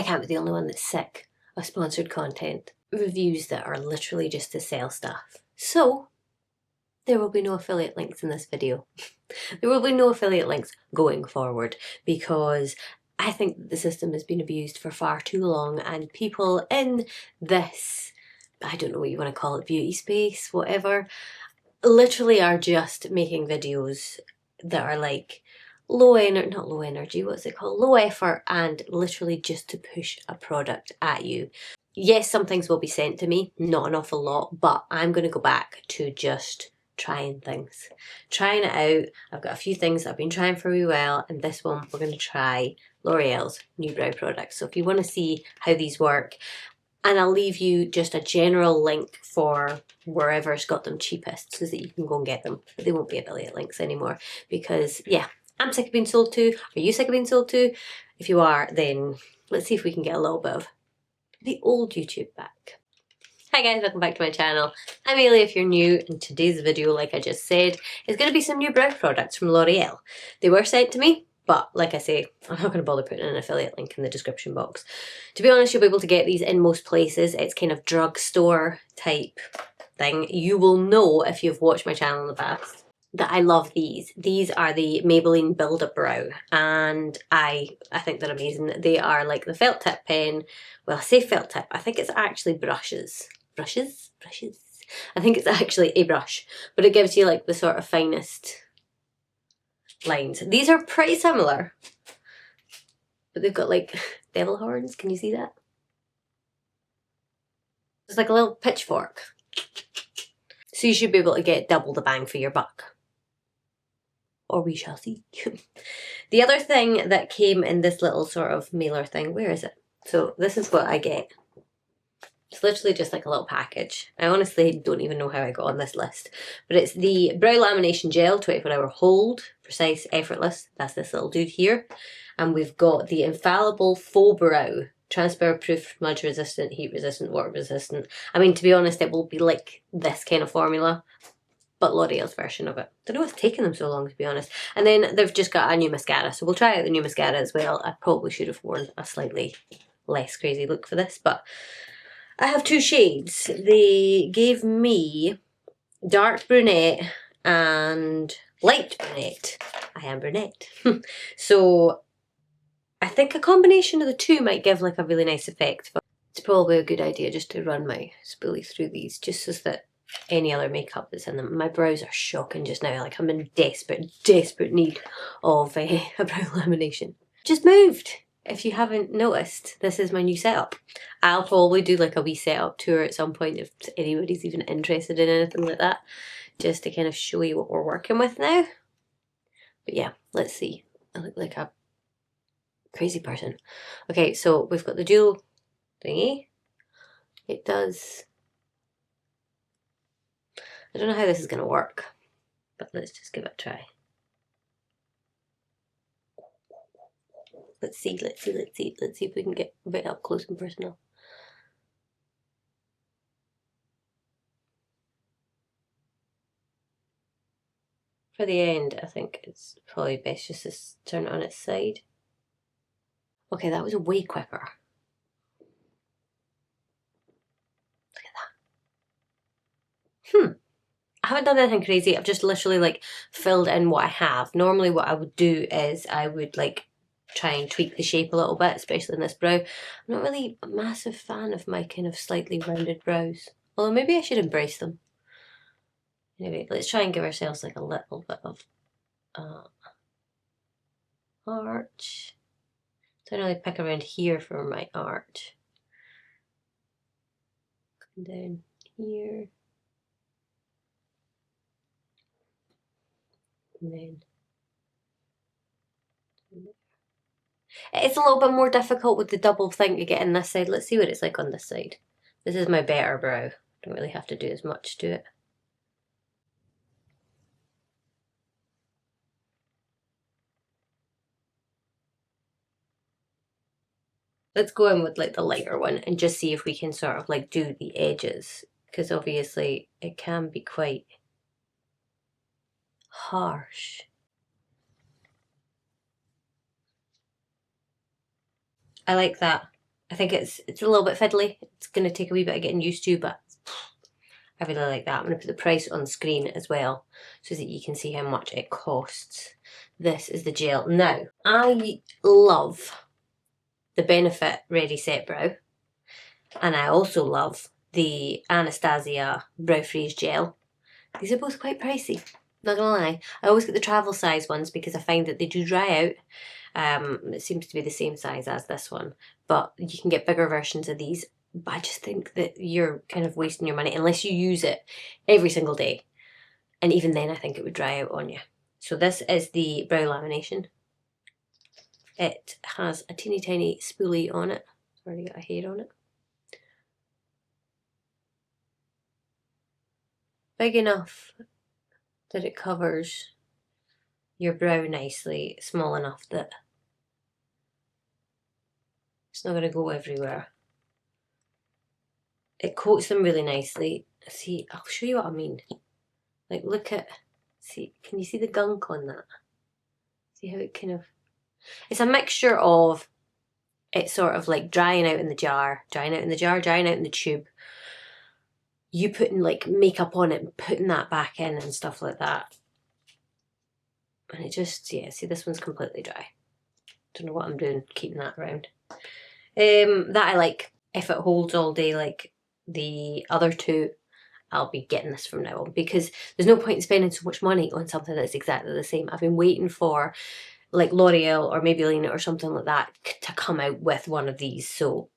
I can't be the only one that's sick of sponsored content. Reviews that are literally just to sell stuff. So, there will be no affiliate links in this video. There will be no affiliate links going forward because I think that the system has been abused for far too long, and people in this, I don't know what you want to call it, beauty space, whatever, literally are just making videos that are like low energy, what's it called? Low effort, and literally just to push a product at you. Yes, some things will be sent to me, not an awful lot, but I'm going to go back to just trying things. Trying it out. I've got a few things I've been trying for a wee while, and this one we're going to try L'Oreal's new brow products. So if you want to see how these work, and I'll leave you just a general link for wherever's got them cheapest so that you can go and get them. But they won't be affiliate links anymore because, yeah, I'm sick of being sold to. Are you sick of being sold to? If you are, then let's see if we can get a little bit of the old YouTube back. Hi guys, welcome back to my channel. I'm Ailey if you're new, and today's video, like I just said, is going to be some new brow products from L'Oreal. They were sent to me, but like I say, I'm not going to bother putting an affiliate link in the description box. To be honest, you'll be able to get these in most places. It's kind of drugstore type thing. You will know if you've watched my channel in the past that I love these. These are the Maybelline Build Up Brow, and I think they're amazing. They are like the felt tip pen. Well, I say felt tip, I think it's actually brushes. Brushes? I think it's actually a brush, but it gives you like the sort of finest lines. These are pretty similar, but they've got like devil horns. Can you see that? It's like a little pitchfork. So you should be able to get double the bang for your buck. Or we shall see. The other thing that came in this little sort of mailer thing, where is it? So this is what I get. It's literally just like a little package. I honestly don't even know how I got on this list. But it's the Brow Lamination Gel 24-hour hold, precise, effortless. That's this little dude here. And we've got the Infallible Faux Brow, transfer proof, smudge resistant, heat resistant, water resistant. I mean, to be honest, it will be like this kind of formula, but L'Oreal's version of it. Don't know what's taking them so long, to be honest. And then they've just got a new mascara, so we'll try out the new mascara as well. I probably should have worn a slightly less crazy look for this, but I have two shades. They gave me dark brunette and light brunette. I am brunette. So I think a combination of the two might give like a really nice effect, but it's probably a good idea just to run my spoolie through these just so that any other makeup that's in them. My brows are shocking just now. Like I'm in desperate need of a brow lamination. Just moved. If you haven't noticed, this is my new setup. I'll probably do like a wee setup tour at some point if anybody's even interested in anything like that, just to kind of show you what we're working with now. But yeah, let's see. I look like a crazy person. Okay, so we've got the dual thingy. It does... I don't know how this is going to work, but let's just give it a try. Let's see if we can get a bit up close and personal. For the end, I think it's probably best just to turn it on its side. Okay, that was way quicker. Look at that. I haven't done anything crazy. I've just literally like filled in what I have. Normally what I would do is I would like try and tweak the shape a little bit, especially in this brow. I'm not really a massive fan of my kind of slightly rounded brows. Although maybe I should embrace them. Anyway, let's try and give ourselves like a little bit of arch. So I don't really pick around here for my arch. Come down here. And then it's a little bit more difficult with the double thing to get in this side. Let's see what it's like on this side. This is my better brow. Don't really have to do as much to it. Let's go in with like the lighter one and just see if we can sort of like do the edges, because obviously it can be quite harsh. I like that. I think it's a little bit fiddly. It's going to take a wee bit of getting used to, but I really like that. I'm going to put the price on screen as well so that you can see how much it costs. This is the gel. Now, I love the Benefit Ready Set Brow, and I also love the Anastasia Brow Freeze Gel. These are both quite pricey, not gonna lie. I always get the travel size ones because I find that they do dry out. It seems to be the same size as this one, but you can get bigger versions of these. But I just think that you're kind of wasting your money unless you use it every single day. And even then I think it would dry out on you. So this is the brow lamination. It has a teeny tiny spoolie on it. It's already got a hair on it. Big enough that it covers your brow nicely, small enough that it's not going to go everywhere. It coats them really nicely. See, I'll show you what I mean. Like, look at, see, can you see the gunk on that? See how it kind of, it's a mixture of, it's sort of like drying out in the jar, drying out in the jar, drying out in the tube. You putting like makeup on it and putting that back in and stuff like that. And it just, yeah, see, this one's completely dry. Don't know what I'm doing keeping that around. That I like. If it holds all day like the other two, I'll be getting this from now on, because there's no point in spending so much money on something that's exactly the same. I've been waiting for like L'Oreal or Maybelline or something like that to come out with one of these, so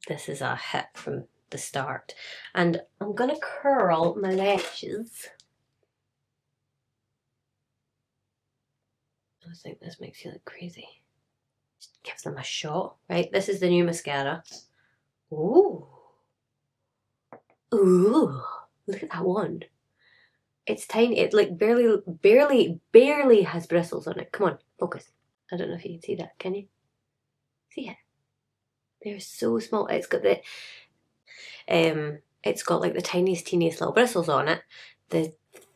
this is a hit from the start. And I'm gonna curl my lashes. I think this makes you look crazy. Just give them a shot, right? This is the new mascara. Ooh. Ooh. Look at that one. It's tiny. It like barely has bristles on it. Come on, focus. I don't know if you can see that. Can you? See it? They're so small. It's got the like the teeniest little bristles on it. The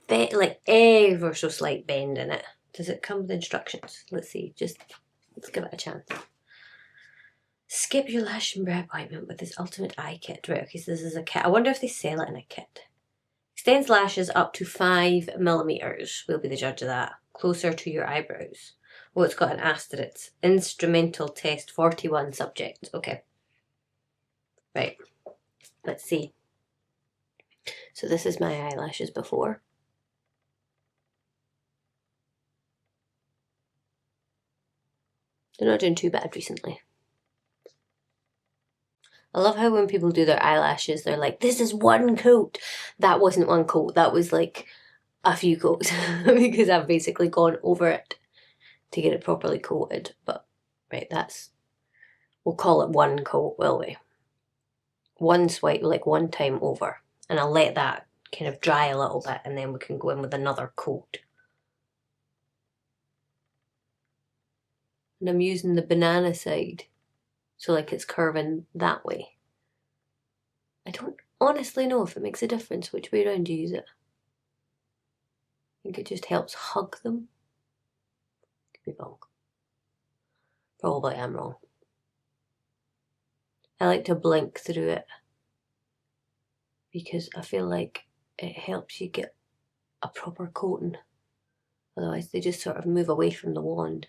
like ever so slight bend in it. Does it come with instructions? Let's see. Let's give it a chance. Skip your lash and brow appointment with this ultimate eye kit. Right, okay, so this is a kit. I wonder if they sell it in a kit. Extends lashes up to 5mm. We'll be the judge of that. Closer to your eyebrows. Oh, it's got an asterisk. Instrumental test 41 subject. Okay. Right. Let's see. So this is my eyelashes before. They're not doing too bad recently. I love how when people do their eyelashes, they're like, this is one coat. That wasn't one coat. That was like a few coats because I've basically gone over it to get it properly coated. But, right, we'll call it one coat, will we? One swipe, like one time over. And I'll let that kind of dry a little bit and then we can go in with another coat. And I'm using the banana side. So like it's curving that way. I don't honestly know if it makes a difference which way around you use it. I think it just helps hug them. Could be wrong. Probably am wrong. I like to blink through it because I feel like it helps you get a proper coating. Otherwise they just sort of move away from the wand.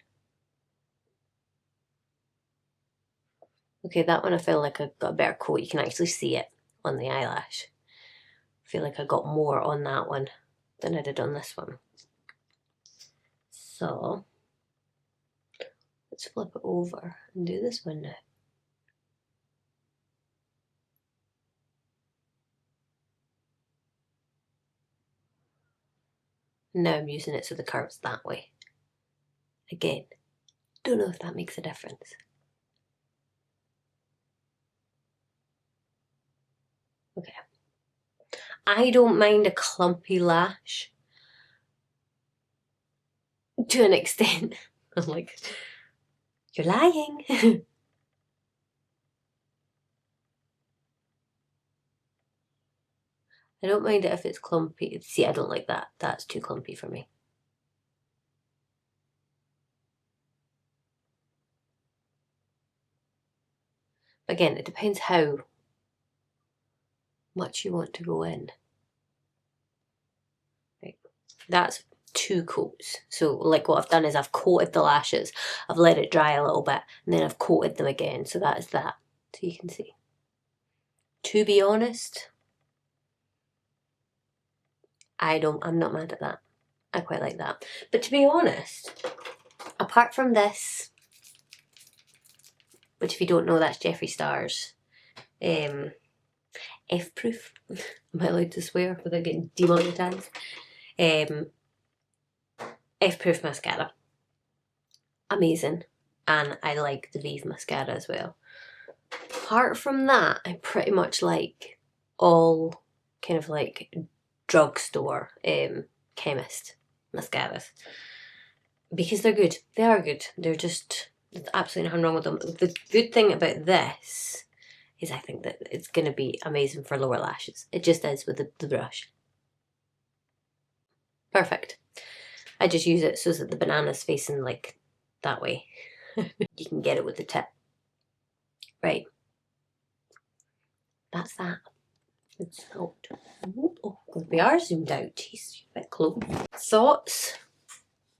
Okay, that one I feel like I got a better coat. You can actually see it on the eyelash. I feel like I got more on that one than I did on this one. So, let's flip it over and do this one now. Now I'm using it so the curve's that way. Again, don't know if that makes a difference. Okay. I don't mind a clumpy lash to an extent. I'm like, you're lying. I don't mind it if it's clumpy. See, I don't like that. That's too clumpy for me. Again, it depends how much you want to go in. Right. That's 2 coats. So like what I've done is I've coated the lashes, I've let it dry a little bit, and then I've coated them again. So that is that. So you can see. To be honest, I'm not mad at that. I quite like that. But to be honest, apart from this, which if you don't know, that's Jeffree Star's F-proof. Am I allowed to swear without getting demonetized? F-proof mascara. Amazing. And I like the Vive mascara as well. Apart from that, I pretty much like all kind of like drugstore chemist mascaras. Because they're good. They are good. They're just, there's absolutely nothing wrong with them. The good thing about this is I think that it's going to be amazing for lower lashes. It just is with the brush. Perfect. I just use it so that the banana's facing like that way. You can get it with the tip. Right. That's that. It's out. Oh, we are zoomed out. Jeez, a bit close. Thoughts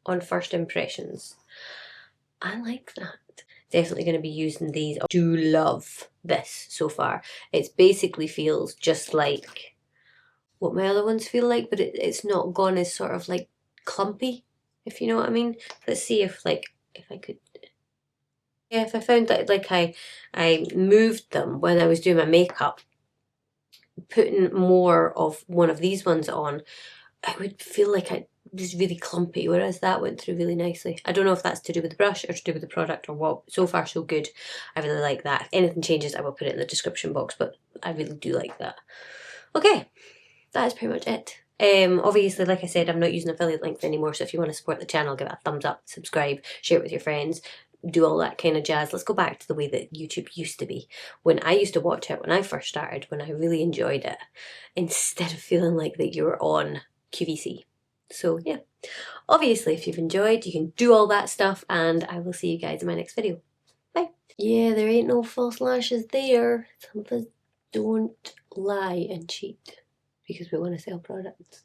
on first impressions. I like that. Definitely going to be using these. I do love this so far. It basically feels just like what my other ones feel like, but it's not gone as sort of like clumpy, if you know what I mean. Let's see if I could. Yeah, if I found that like I moved them when I was doing my makeup, putting more of one of these ones on, I would feel like I was really clumpy, whereas that went through really nicely. I don't know if that's to do with the brush or to do with the product or what. So far so good. I really like that. If anything changes, I will put it in the description box, but I really do like that. Okay, that is pretty much it. Obviously, like I said, I'm not using affiliate links anymore, so if you want to support the channel, give it a thumbs up, subscribe, share it with your friends, do all that kind of jazz. Let's go back to the way that YouTube used to be. When I used to watch it when I first started, when I really enjoyed it, instead of feeling like that you were on QVC. So yeah, obviously if you've enjoyed, you can do all that stuff, and I will see you guys in my next video. Bye. Yeah, there ain't no false lashes there. Some of us don't lie and cheat because we want to sell products.